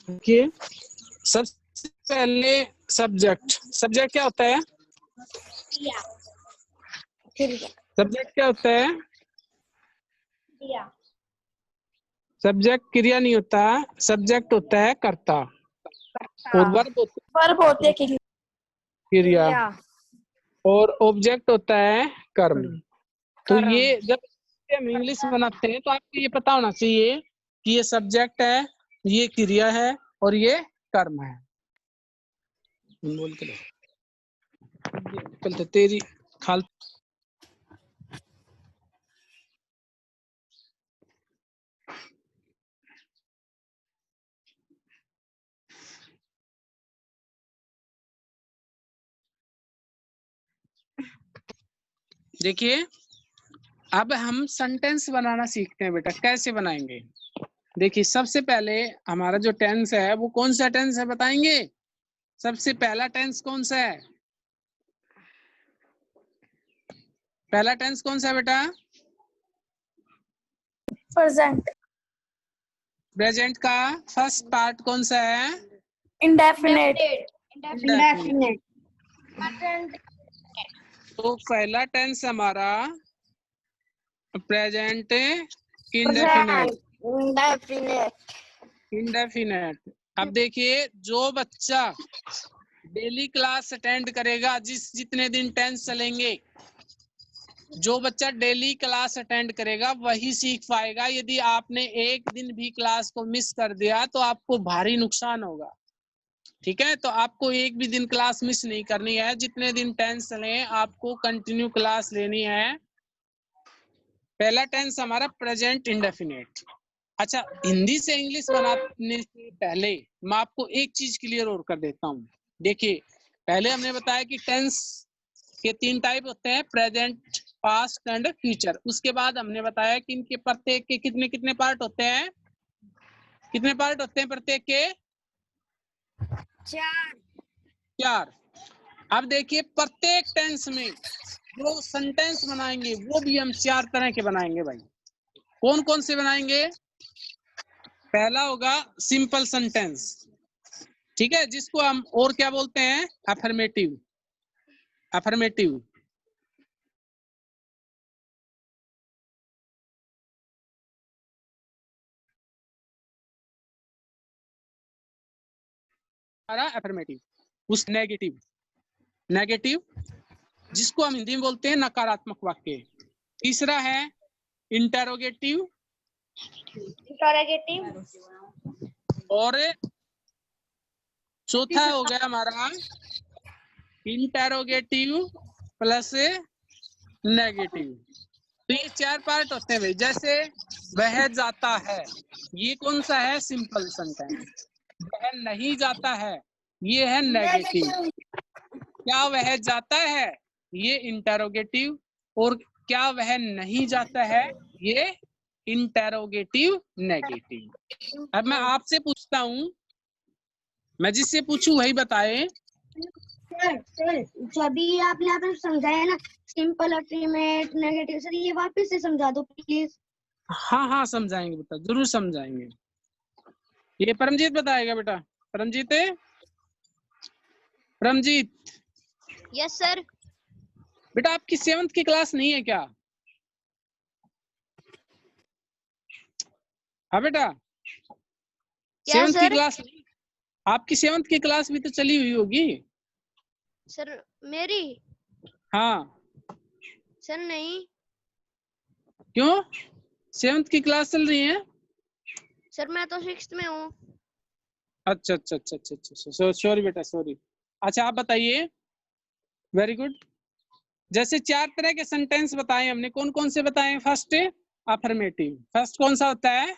देखिए सबसे पहले सब्जेक्ट क्या होता है? सब्जेक्ट क्या होता है? सब्जेक्ट क्रिया नहीं होता, सब्जेक्ट होता है कर्ता, और वर्ब होते हैं क्रिया, और ऑब्जेक्ट होता है कर्म। तो ये जब हम इंग्लिश बनाते हैं तो आपको ये पता होना चाहिए कि ये सब्जेक्ट है, ये क्रिया है, और ये कर्म है। बोल के चलते तेरी खाल। देखिए अब हम सेंटेंस बनाना सीखते हैं बेटा। कैसे बनाएंगे? देखिए सबसे पहले हमारा जो टेंस है वो कौन सा टेंस है बताएंगे? सबसे पहला टेंस कौन सा है? पहला टेंस कौन सा है बेटा? प्रेजेंट। प्रेजेंट का फर्स्ट पार्ट कौन सा है? इंडेफिनिट। इंडेफिनिट। तो पहला टेंस हमारा प्रेजेंट इंडेफिनिट। इंडेफिनिट। अब देखिए जो बच्चा डेली क्लास अटेंड करेगा, जितने दिन टेंस चलेंगे, जो बच्चा डेली क्लास अटेंड करेगा वही सीख पाएगा। यदि आपने एक दिन भी क्लास को मिस कर दिया तो आपको भारी नुकसान होगा। ठीक है, तो आपको एक भी दिन क्लास मिस नहीं करनी है। जितने दिन टेंस चले आपको कंटिन्यू क्लास लेनी है। पहला टेंस हमारा प्रेजेंट इंडेफिनिट। अच्छा, हिंदी से इंग्लिश बनाने से पहले मैं आपको एक चीज क्लियर और कर देता हूँ। देखिए पहले हमने बताया कि टेंस के 3 टाइप होते हैं, प्रेजेंट, पास्ट एंड फ्यूचर। उसके बाद हमने बताया कि इनके प्रत्येक के कितने कितने पार्ट होते हैं? कितने पार्ट होते हैं प्रत्येक के? 4। अब देखिए प्रत्येक टेंस में जो सेंटेंस बनाएंगे वो भी हम 4 तरह के बनाएंगे भाई। कौन कौन से बनाएंगे? पहला होगा सिंपल सेंटेंस, ठीक है, जिसको हम और क्या बोलते हैं? अफर्मेटिव। अफर्मेटिव। अफर्मेटिव। उस नेगेटिव, नेगेटिव जिसको हम हिंदी में बोलते हैं नकारात्मक वाक्य। तीसरा है इंटेरोगेटिव। और चौथा हो गया हमारा इंटेरोगेटिव प्लस नेगेटिव। तो ये 4 पार्ट होते हैं भाई। जैसे वह जाता है, ये कौन सा है? Simple sentence. वह नहीं जाता है, ये है नेगेटिव। क्या वह जाता है? ये इंटेरोगेटिव। और क्या वह नहीं जाता है? ये इंटेरोगेटिव नेगेटिव। अब मैं आपसे पूछता हूं, मैं जिससे पूछूं वही बताए। सर सभी आपने समझाया ना, सिंपल, अल्टीमेट, नेगेटिव, सर ये वापस से समझा दो प्लीज। हाँ हाँ समझाएंगे बेटा, जरूर समझाएंगे। ये परमजीत बताएगा बेटा। परमजीत है? परमजीत। Yes sir. बेटा आपकी 7th की क्लास नहीं है क्या? हाँ बेटा, 7th की क्लास नहीं? आपकी 7th की क्लास भी तो चली हुई होगी सर। मेरी? हाँ। सर नहीं। क्यों? 7th की क्लास चल रही है? सर मैं तो 6th में हूँ। अच्छा अच्छा अच्छा अच्छा अच्छा, सॉरी बेटा सॉरी। अच्छा आप बताइए। Very good. जैसे 4 तरह के सेंटेंस बताए हमने, कौन कौन से बताए? First affirmative. फर्स्ट कौन सा होता है?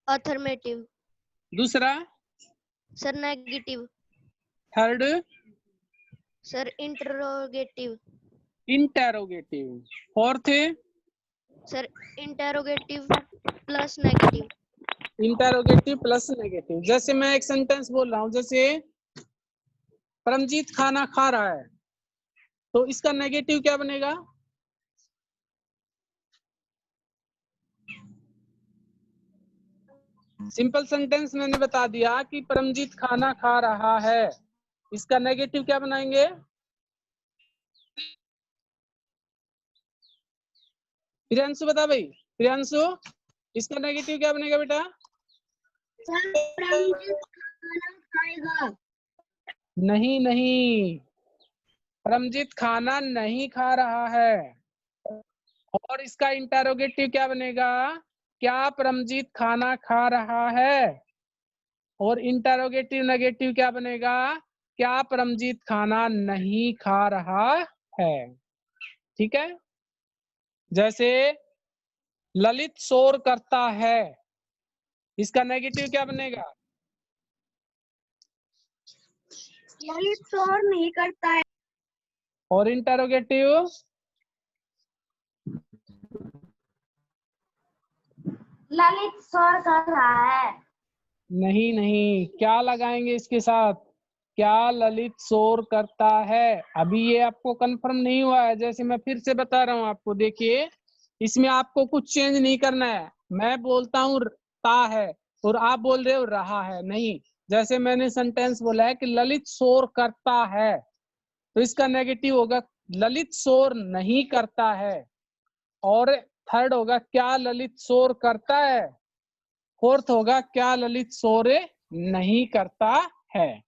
अफर्मेटिव। दूसरा? Sir negative. Third? Sir interrogative. Interrogative. Fourth sir interrogative plus negative. Interrogative plus negative. जैसे मैं एक सेंटेंस बोल रहा हूं, जैसे परमजीत खाना खा रहा है, तो इसका नेगेटिव क्या बनेगा? सिंपल सेंटेंस मैंने बता दिया कि परमजीत खाना खा रहा है, इसका नेगेटिव क्या बनाएंगे? प्रियांशु बता भाई, प्रियांशु इसका नेगेटिव क्या बनेगा बेटा? सर परमजीत खाना खाएगा। नहीं नहीं, परमजीत खाना नहीं खा रहा है। और इसका इंटेरोगेटिव क्या बनेगा? क्या परमजीत खाना खा रहा है? और इंटेरोगेटिव नेगेटिव क्या बनेगा? क्या परमजीत खाना नहीं खा रहा है? ठीक है। जैसे ललित शोर करता है, इसका नेगेटिव क्या बनेगा? ललित शोर नहीं करता है। और इंटेरोगेटिव? ललित शोर कर रहा है। नहीं नहीं, क्या लगाएंगे इसके साथ? क्या ललित शोर करता है? अभी ये आपको कंफर्म नहीं हुआ है। जैसे मैं फिर से बता रहा हूँ आपको, देखिए इसमें आपको कुछ चेंज नहीं करना है। मैं बोलता हूँ ता है और आप बोल रहे हो रहा है। नहीं, जैसे मैंने सेंटेंस बोला है कि ललित शोर करता है, तो इसका नेगेटिव होगा ललित शोर नहीं करता है। और थर्ड होगा क्या ललित शोर करता है। फोर्थ होगा क्या ललित शोर नहीं करता है।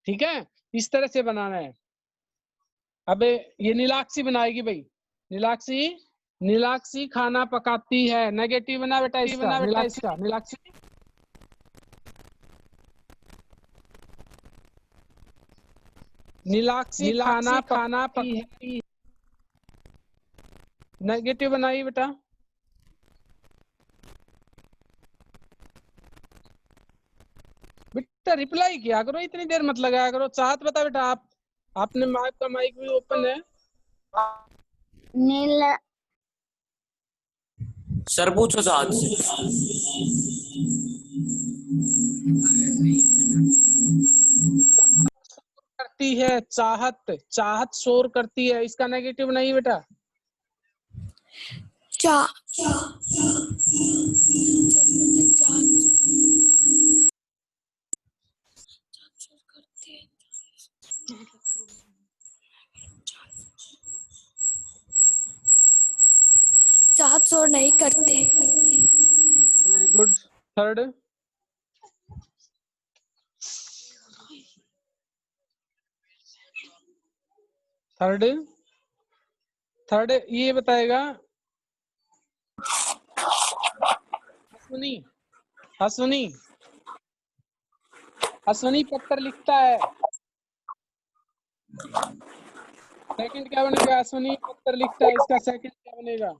ठीक है, इस तरह से बनाना है। अब ये नीलाक्षी बनाएगी भाई। नीलाक्षी, नीलाक्षी खाना पकाती है, नेगेटिव बना बेटा इसका, नीलाक्षी का, नीलाक्षी नीलाक्षी खाना पकाती है, नेगेटिव बनाइए बेटा। बेटा रिप्लाई किया करो, इतनी देर मत लगाया करो। चाहत बता बेटा, आप आपने आपका माइक भी ओपन है। नीला सर पूछो चाहत से। करती है चाहत, चाहत शोर करती है, इसका नेगेटिव नहीं बेटा। चाहत शोर नहीं करते। Very good. Third, third third ये बताएगा अश्विनी, अश्विनी अश्विनी पत्र लिखता है, सेकंड क्या बनेगा? अश्विनी पत्र लिखता है, इसका सेकंड क्या बनेगा?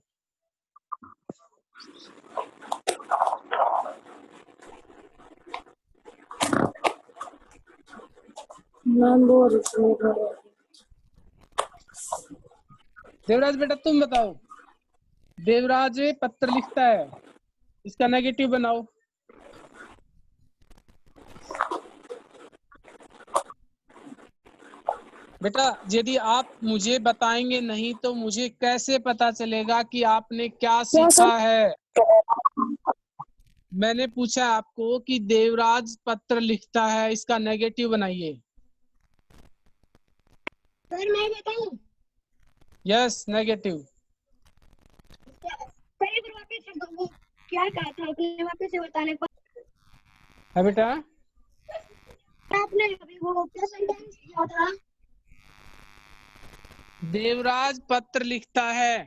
देवराज बेटा तुम बताओ। देवराज पत्र लिखता है, इसका नेगेटिव बनाओ। बेटा यदि आप मुझे बताएंगे नहीं तो मुझे कैसे पता चलेगा कि आपने क्या सीखा है? मैंने पूछा आपको कि देवराज पत्र लिखता है, इसका नेगेटिव बनाइए। सर मैं बताऊं? Yes, negative. सर एक बार वापस से दो, क्या कहा था आपने? वापस से बताने को। है बेटा, आपने अभी वो क्या सेंटेंस किया था? देवराज पत्र लिखता है।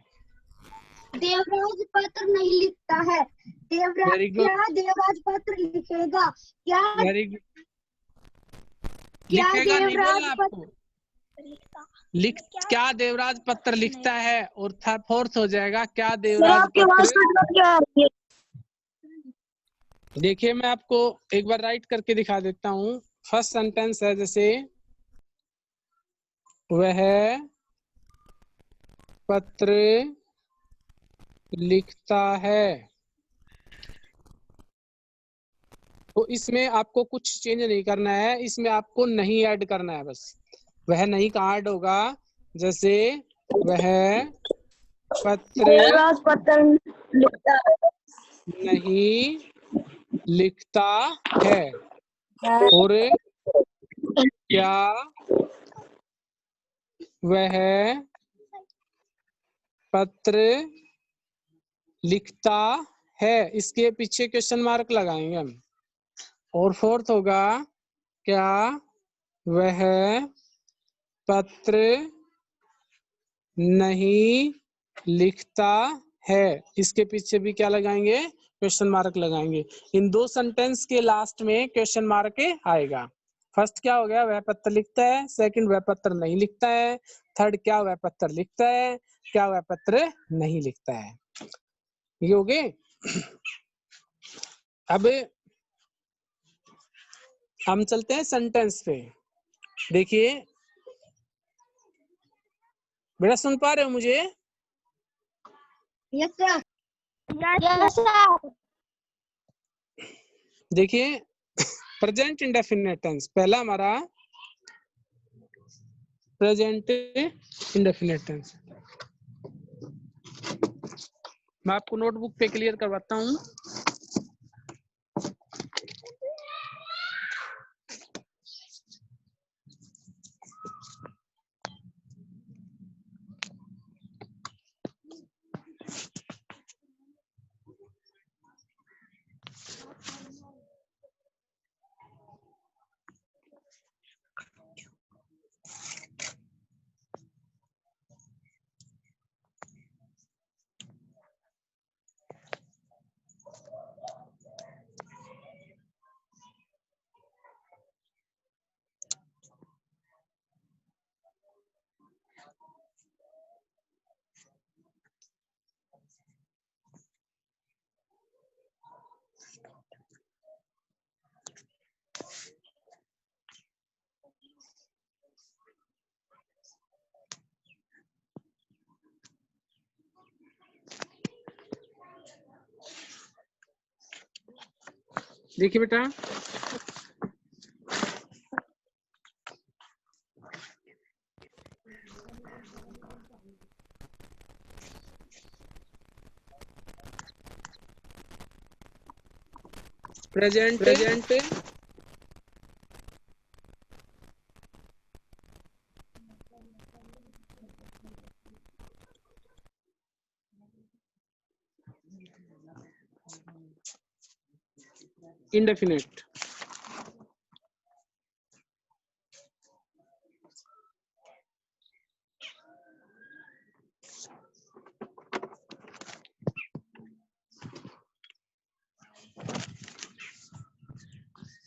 देवराज पत्र नहीं लिखता है। देवराज वेरी गुड, क्या देवराज पत्र लिखेगा? क्या वेरी गुड। क्या लिखेगा नहीं देवराज बोला आपको, क्या देवराज पत्र लिखता है। और फोर्थ हो जाएगा क्या देवराज पत्र। देखिए मैं आपको एक बार राइट करके दिखा देता हूँ। फर्स्ट सेंटेंस है जैसे, वह पत्र लिखता है। तो इसमें आपको कुछ चेंज नहीं करना है, इसमें आपको नहीं ऐड करना है बस। वह नहीं कहाँ ऐड होगा, जैसे वह पत्र पत्र लिखता नहीं लिखता है, और क्या वह पत्र लिखता है, इसके पीछे क्वेश्चन मार्क लगाएंगे हम। और फोर्थ होगा, क्या वह पत्र नहीं लिखता है, इसके पीछे भी क्या लगाएंगे, क्वेश्चन मार्क लगाएंगे। इन दो सेंटेंस के लास्ट में क्वेश्चन मार्क आएगा। फर्स्ट क्या हो गया, वह पत्र लिखता है। सेकंड, वह पत्र नहीं लिखता है। थर्ड, क्या वह पत्र लिखता है, क्या वह पत्र नहीं लिखता है। ये हो गए। अब हम चलते हैं सेंटेंस पे। देखिए बेटा, सुन पा रहे हो मुझे? Yes sir, yes sir. देखिए प्रेजेंट इंडेफिनिट टेंस, पहला हमारा प्रेजेंट इंडेफिनिट टेंस। मैं आपको नोटबुक पे क्लियर करवाता हूँ। देखिए बेटा, present indefinite.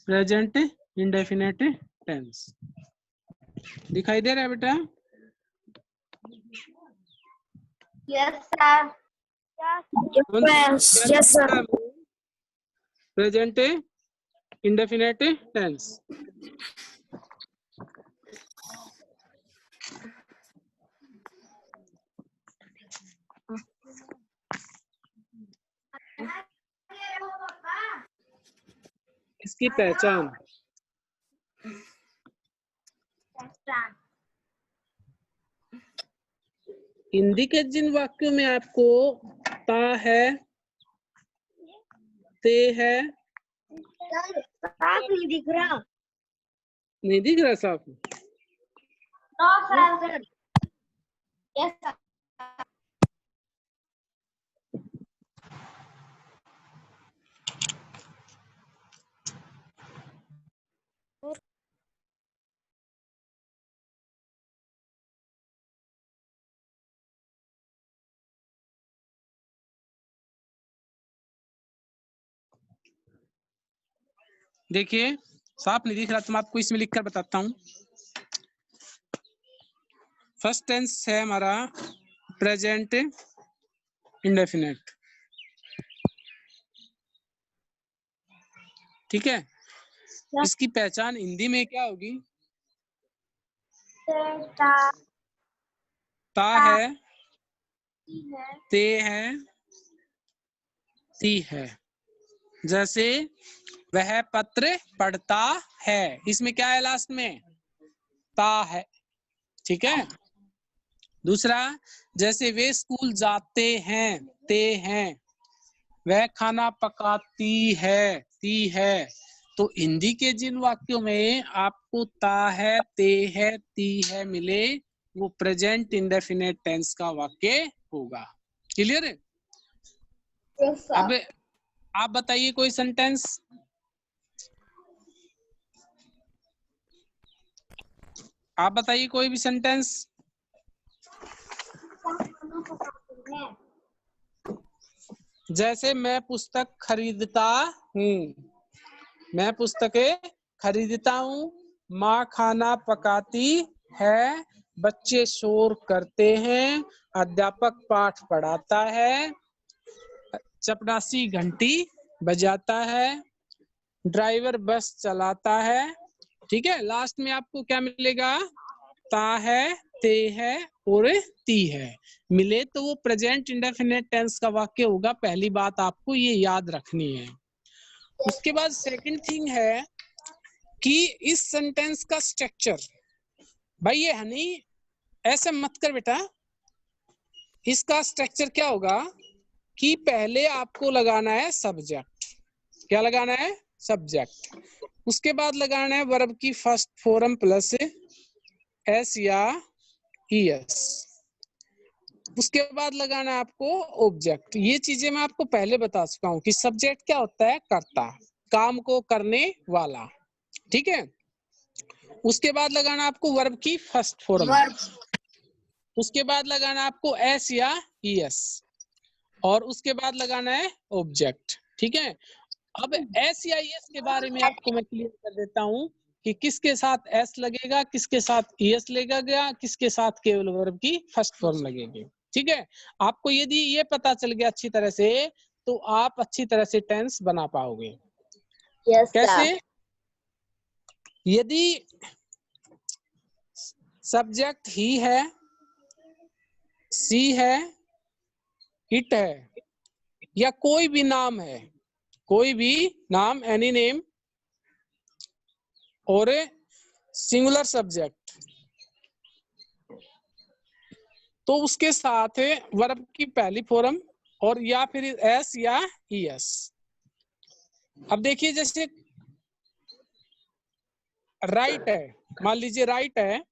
Present indefinite tense दिखाई दे रहा है बेटा? Yes sir, yes sir. Present indefinite tense. इसकी पहचान, हिंदी के जिन वाक्यों में आपको ता है, ते है, सर साफ नहीं दिख रहा। नहीं दिख रहा साफ? No sir, yes sir. देखिए साफ नहीं दिख रहा तो मैं आपको इसमें लिखकर बताता हूँ। फर्स्ट टेंस है हमारा प्रेजेंट इंडेफिनिट, ठीक है। इसकी पहचान हिंदी में क्या होगी? ता है, ते है, ती है। जैसे वह पत्र पढ़ता है, इसमें क्या है लास्ट में? ता है। ठीक है। दूसरा, जैसे वे स्कूल जाते हैं, ते हैं। वह खाना पकाती है, ती है। तो हिंदी के जिन वाक्यों में आपको ता है, ते है, ती है मिले, वो प्रेजेंट इंडेफिनेट टेंस का वाक्य होगा। क्लियर है? अब आप बताइए कोई सेंटेंस। आप बताइए कोई भी सेंटेंस। जैसे मैं पुस्तक खरीदता हूँ, मैं पुस्तकें खरीदता हूँ। माँ खाना पकाती है, बच्चे शोर करते हैं, अध्यापक पाठ पढ़ाता है, चपरासी घंटी बजाता है, ड्राइवर बस चलाता है। ठीक है। लास्ट में आपको क्या मिलेगा? ता है, ते है और ती है मिले, तो वो प्रेजेंट इंडेफिनेट टेंस का वाक्य होगा। पहली बात आपको ये याद रखनी है। उसके बाद सेकंड थिंग है कि इस सेंटेंस का स्ट्रक्चर, भाई ये हनी ऐसे मत कर बेटा। इसका स्ट्रक्चर क्या होगा कि पहले आपको लगाना है सब्जेक्ट। क्या लगाना है? सब्जेक्ट। उसके बाद लगाना है वर्ब की फर्स्ट फॉर्म प्लस एस या ईएस। उसके बाद लगाना है आपको ऑब्जेक्ट। ये चीजें मैं आपको पहले बता चुका हूं कि सब्जेक्ट क्या होता है? कर्ता, काम को करने वाला। ठीक है। उसके बाद लगाना आपको वर्ब की फर्स्ट फॉर्म। उसके बाद लगाना आपको एस या ईएस, और उसके बाद लगाना है ऑब्जेक्ट। ठीक है। अब एस या ईएस के बारे में आपको मैं क्लियर कर देता हूं कि किसके साथ एस लगेगा, किसके साथ ईएस लगेगा, किसके साथ केवल वर्ब की फर्स्ट फॉर्म लगेगी। ठीक है। आपको यदि ये पता चल गया अच्छी तरह से, तो आप अच्छी तरह से टेंस बना पाओगे। कैसे? यदि सब्जेक्ट ही है, सी है, इट है, या कोई भी नाम है, कोई भी नाम, एनी नेम, और सिंगुलर सब्जेक्ट, तो उसके साथ वर्ब की पहली फॉर्म और या फिर एस या ईएस। अब देखिए, जैसे राइट है, मान लीजिए राइट है,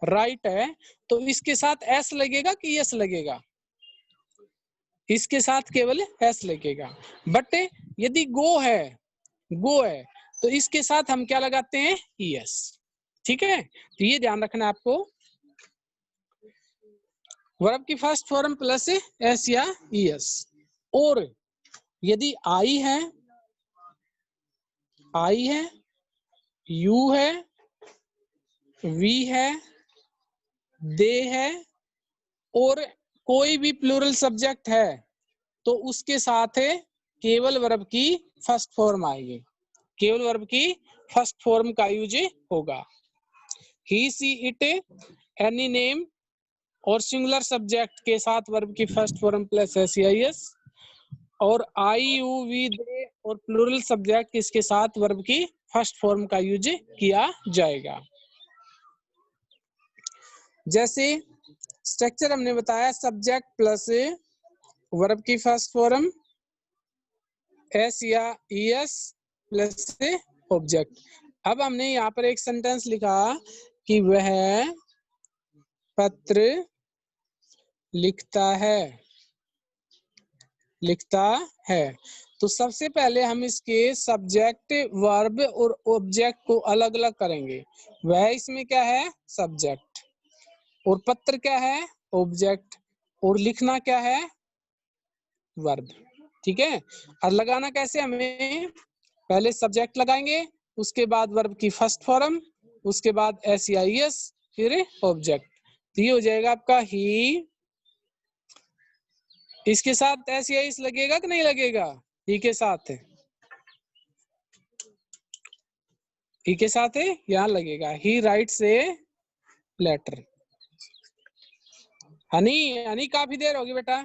राइट है, तो इसके साथ एस लगेगा कि एस लगेगा? इसके साथ केवल एस लगेगा। बट यदि गो है, गो है, तो इसके साथ हम क्या लगाते हैं? ईएस। ठीक है। तो ये ध्यान रखना है आपको, वर्ब की फर्स्ट फॉर्म प्लस एस या ईएस। और यदि आई है, आई है, यू है, वी है, दे है, और कोई भी प्लूरल सब्जेक्ट है, तो उसके साथ केवल वर्ब की फर्स्ट फॉर्म आएगी। केवल वर्ब की फर्स्ट फॉर्म का यूज होगा। ही, सी, इट, एनी नेम और सिंगुलर सब्जेक्ट के साथ वर्ब की फर्स्ट फॉर्म प्लस एस या ईएस, और आई, यू, वी, दे और प्लूरल सब्जेक्ट इसके साथ वर्ब की फर्स्ट फॉर्म का यूज किया जाएगा। जैसे स्ट्रक्चर हमने बताया, सब्जेक्ट प्लस वर्ब की फर्स्ट फॉर्म एस या ईएस प्लस ऑब्जेक्ट। अब हमने यहाँ पर एक सेंटेंस लिखा कि वह पत्र लिखता है, लिखता है। तो सबसे पहले हम इसके सब्जेक्ट, वर्ब और ऑब्जेक्ट को अलग अलग करेंगे। वह इसमें क्या है? सब्जेक्ट, और पत्र क्या है? ऑब्जेक्ट, और लिखना क्या है? वर्ब। ठीक है। और लगाना कैसे? हमें पहले सब्जेक्ट लगाएंगे, उसके बाद वर्ब की फर्स्ट फॉर्म, उसके बाद एस या ईएस, फिर ऑब्जेक्ट। तो ये हो जाएगा आपका ही। इसके साथ एस या ईएस लगेगा कि नहीं लगेगा? ही के साथ, ही के साथ यहाँ लगेगा, ही राइट्स ए लेटर। हनी हनी काफी देर होगी बेटा।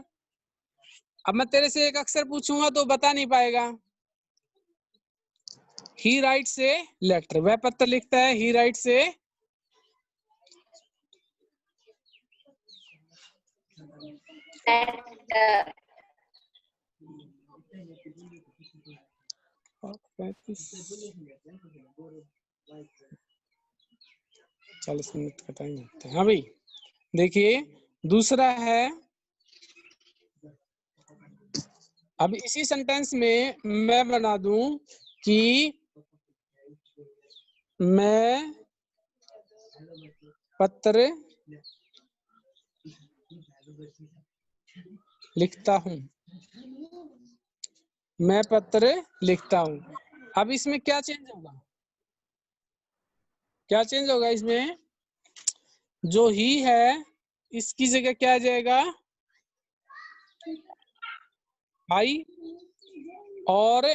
अब मैं तेरे से एक अक्षर पूछूंगा तो बता नहीं पाएगा। ही राइट्स ए लेटर, वह पत्र लिखता है। ही राइट्स ए चालीस मिनट का टाइम होता है। हाँ भाई देखिए दूसरा है, अब इसी सेंटेंस में मैं बना दूं कि मैं पत्र लिखता हूं, मैं पत्र लिखता हूं। अब इसमें क्या चेंज होगा, क्या चेंज होगा इसमें, जो ही है इसकी जगह क्या आ जाएगा, आई, और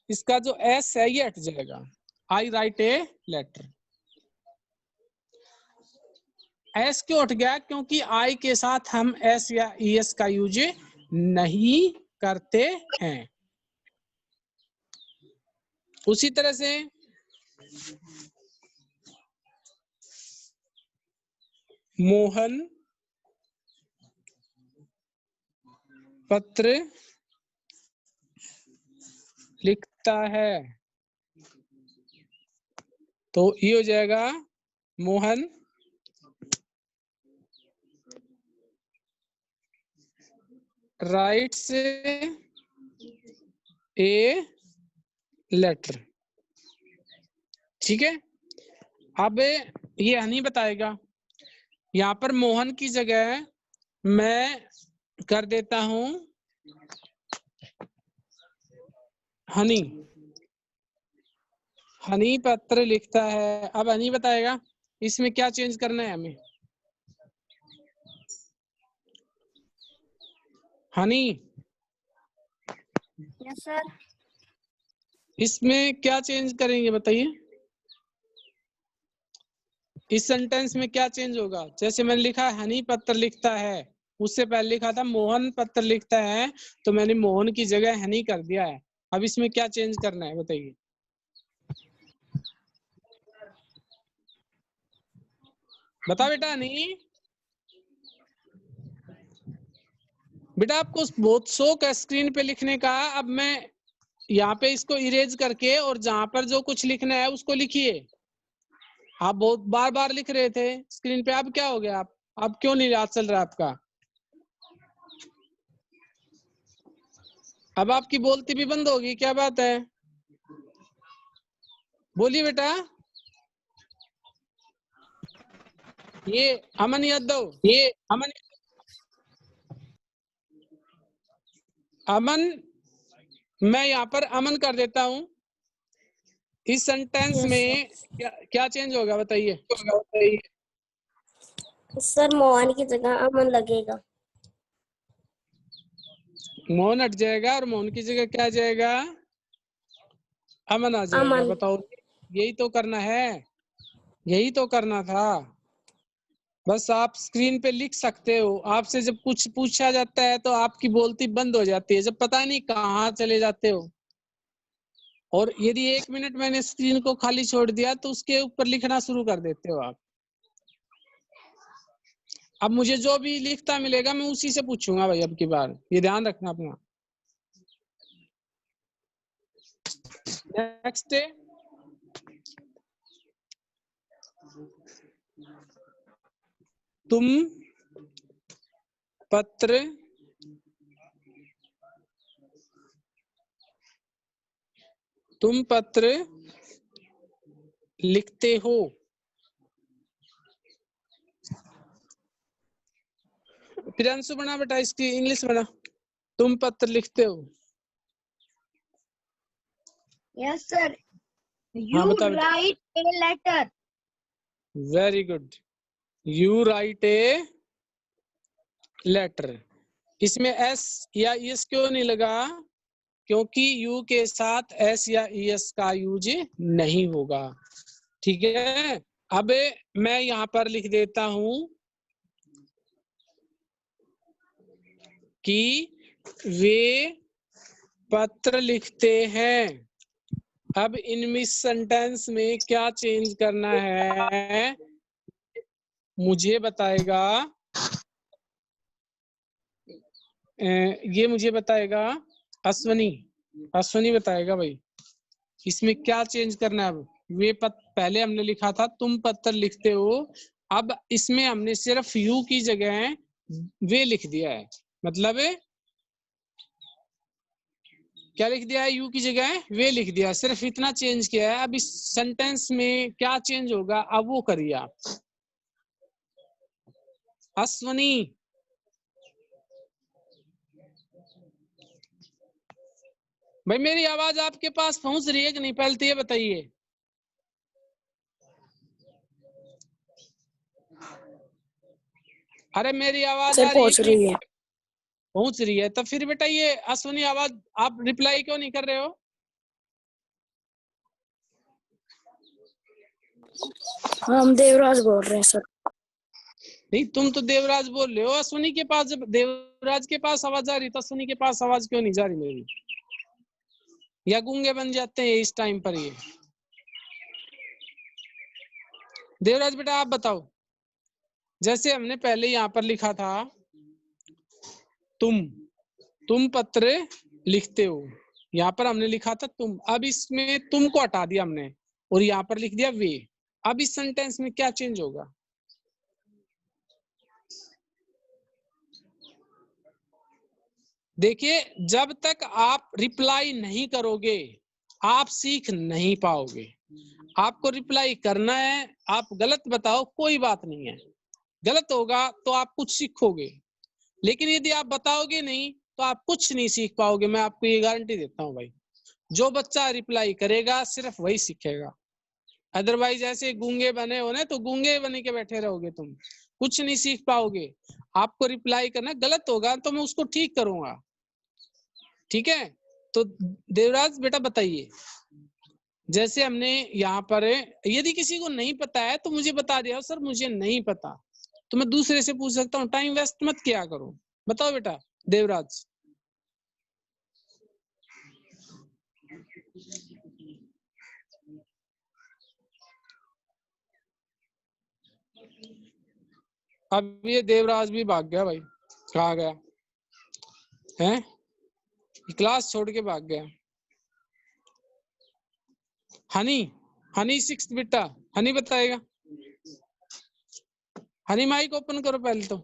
इसका जो एस है ये हट जाएगा। आई राइट ए लेटर। एस क्यों हट गया, क्योंकि आई के साथ हम एस या ईएस का यूज नहीं करते हैं। उसी तरह से मोहन पत्र लिखता है, तो ये हो जाएगा मोहन राइट्स ए लेटर। ठीक है, अब ये हनी बताएगा। यहाँ पर मोहन की जगह मैं कर देता हूं हनी। हनी पत्र लिखता है। अब हनी बताएगा इसमें क्या चेंज करना है हमें। Honey yes sir. इसमें क्या चेंज करेंगे बताइए, इस सेंटेंस में क्या चेंज होगा। जैसे मैंने लिखा हनी पत्र लिखता है, उससे पहले लिखा था मोहन पत्र लिखता है, तो मैंने मोहन की जगह हनी कर दिया है। अब इसमें क्या चेंज करना है बताइए। बता बेटा हनी। बेटा आपको बहुत शौक है स्क्रीन पे लिखने का। अब मैं यहाँ पे इसको इरेज करके और जहां पर जो कुछ लिखना है उसको लिखिए। आप बहुत बार बार लिख रहे थे स्क्रीन पे, अब क्या हो गया, आप अब क्यों नहीं याद चल रहा आपका। अब आपकी बोलती भी बंद होगी, क्या बात है, बोलिए बेटा। ये अमन यादव, ये अमन, मैं यहाँ पर अमन कर देता हूँ। इस सेंटेंस Yes, में क्या चेंज होगा बताइए। सर मोहन की जगह अमन लगेगा। मोहन हट जाएगा और मोहन की जगह क्या आ जाएगा, अमन आ जाएगा। अमन। बताओ, यही तो करना है, यही तो करना था। बस आप स्क्रीन पे लिख सकते हो। आपसे जब कुछ पूछा जाता है तो आपकी बोलती बंद हो जाती है, जब पता नहीं कहाँ चले जाते हो। और यदि 1 मिनट मैंने स्क्रीन को खाली छोड़ दिया तो उसके ऊपर लिखना शुरू कर देते हो आप। अब मुझे जो भी लिखता मिलेगा मैं उसी से पूछूंगा भाई, अब की बार ये ध्यान रखना अपना। नेक्स्ट है तुम पत्र लिखते हो। प्रियांशु बना बेटा, इसकी इंग्लिश बना। तुम पत्र लिखते हो। Yes sir. हाँ यू बता बेटा। Write a letter. Very good, you write a letter. इसमें एस या एस क्यों नहीं लगा, क्योंकि यू के साथ एस या एस का यूज नहीं होगा। ठीक है, अब मैं यहाँ पर लिख देता हूं कि वे पत्र लिखते हैं। अब इन सेंटेंस में क्या चेंज करना है मुझे बताएगा, ये मुझे बताएगा अश्वनी। अश्वनी बताएगा भाई इसमें क्या चेंज करना है। अब वे पहले हमने लिखा था तुम पत्र लिखते हो, अब इसमें हमने सिर्फ यू की जगह वे लिख दिया है। मतलब क्या लिख दिया है, यू की जगह वे लिख दिया, सिर्फ इतना चेंज किया है। अब इस सेंटेंस में क्या चेंज होगा अब वो करिए आप। अश्वनी भाई मेरी आवाज आपके पास पहुंच रही है कि नहीं, पहले तो ये बताइए। अरे मेरी आवाज आ सर रही है पहुंच कि नहीं? रही है। पहुंच रही है तो फिर बेटा ये अश्वनी आवाज आप रिप्लाई क्यों नहीं कर रहे हो? हम देवराज बोल रहे हैं सर। नहीं तुम तो देवराज बोल रहे हो, अश्वनी के पास जब देवराज के पास आवाज आ रही तो अश्वनी के पास आवाज क्यों नहीं जा रही मेरी? या गूंगे बन जाते हैं इस टाइम पर ये? देवराज बेटा आप बताओ, जैसे हमने पहले यहाँ पर लिखा था तुम पत्र लिखते हो, यहाँ पर हमने लिखा था तुम, अब इसमें तुम को हटा दिया हमने और यहाँ पर लिख दिया वे। अब इस सेंटेंस में क्या चेंज होगा? देखिए जब तक आप रिप्लाई नहीं करोगे आप सीख नहीं पाओगे। आपको रिप्लाई करना है, आप गलत बताओ कोई बात नहीं है, गलत होगा तो आप कुछ सीखोगे, लेकिन यदि आप बताओगे नहीं तो आप कुछ नहीं सीख पाओगे। मैं आपको ये गारंटी देता हूँ भाई, जो बच्चा रिप्लाई करेगा सिर्फ वही सीखेगा, अदरवाइज ऐसे गूंगे बने हो ना तो गूंगे बने के बैठे रहोगे, तुम कुछ नहीं सीख पाओगे। आपको रिप्लाई करना, गलत होगा तो मैं उसको ठीक करूंगा, ठीक है? तो देवराज बेटा बताइए, जैसे हमने यहाँ पर यदि किसी को नहीं पता है तो मुझे बता दिया सर मुझे नहीं पता, तो मैं दूसरे से पूछ सकता हूँ, टाइम वेस्ट मत किया करो। बताओ बेटा देवराज। अब ये देवराज भी भाग गया भाई, कहाँ गया है? क्लास छोड़ के भाग गया। हनी, हनी सिक्स्थ बेटा, हनी बताएगा। हनी माइक ओपन करो पहले तो।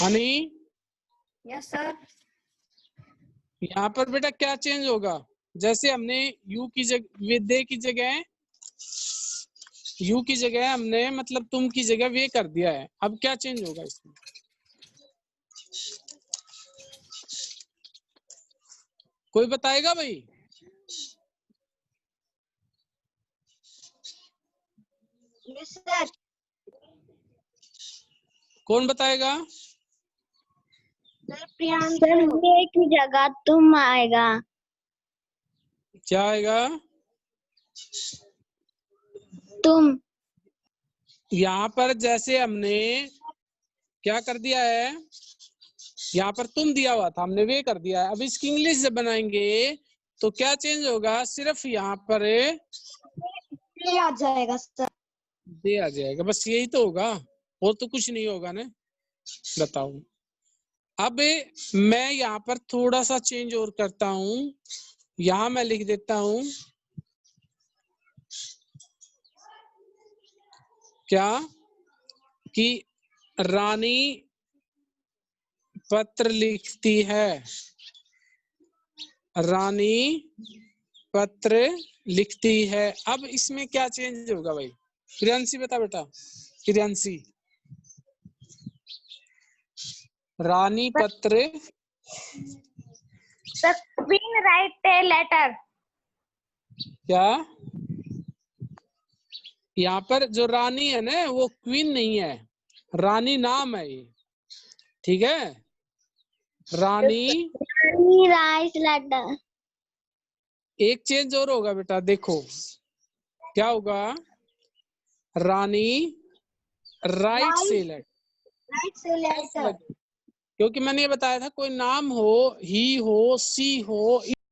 Honey yes sir. यहाँ पर बेटा क्या चेंज होगा, जैसे हमने यू की जगह विद्या की जगह यू की जगह हमने मतलब तुम की जगह वे कर दिया है, अब क्या चेंज होगा इसमें? कोई बताएगा भाई? Yes sir. कौन बताएगा? सर प्रियांशु। सर वे की जगह तुम आएगा। क्या आएगा? तुम। यहाँ पर जैसे हमने क्या कर दिया है, यहाँ पर तुम दिया हुआ था हमने वे कर दिया है, अब इसकी इंग्लिश जब बनाएंगे तो क्या चेंज होगा, सिर्फ यहाँ पर ये आ जाएगा सर। दे आ जाएगा, बस यही तो होगा और तो कुछ नहीं होगा ना। बताओ अब मैं यहाँ पर थोड़ा सा चेंज और करता हूं, यहाँ मैं लिख देता हूं क्या कि रानी पत्र लिखती है, रानी पत्र लिखती है। अब इसमें क्या चेंज होगा भाई? प्रियांशी बता बेटा, प्रियांशी। रानी पत्र sir queen write a letter. क्या, यहाँ पर जो रानी है ना वो क्वीन नहीं है, रानी नाम है ये, ठीक है? रानी राइट लेटर। एक चेंज और होगा बेटा, देखो क्या होगा, रानी राइट से लेटर, राइट से लेटर। क्योंकि मैंने ये बताया था कोई नाम हो, ही हो, सी हो,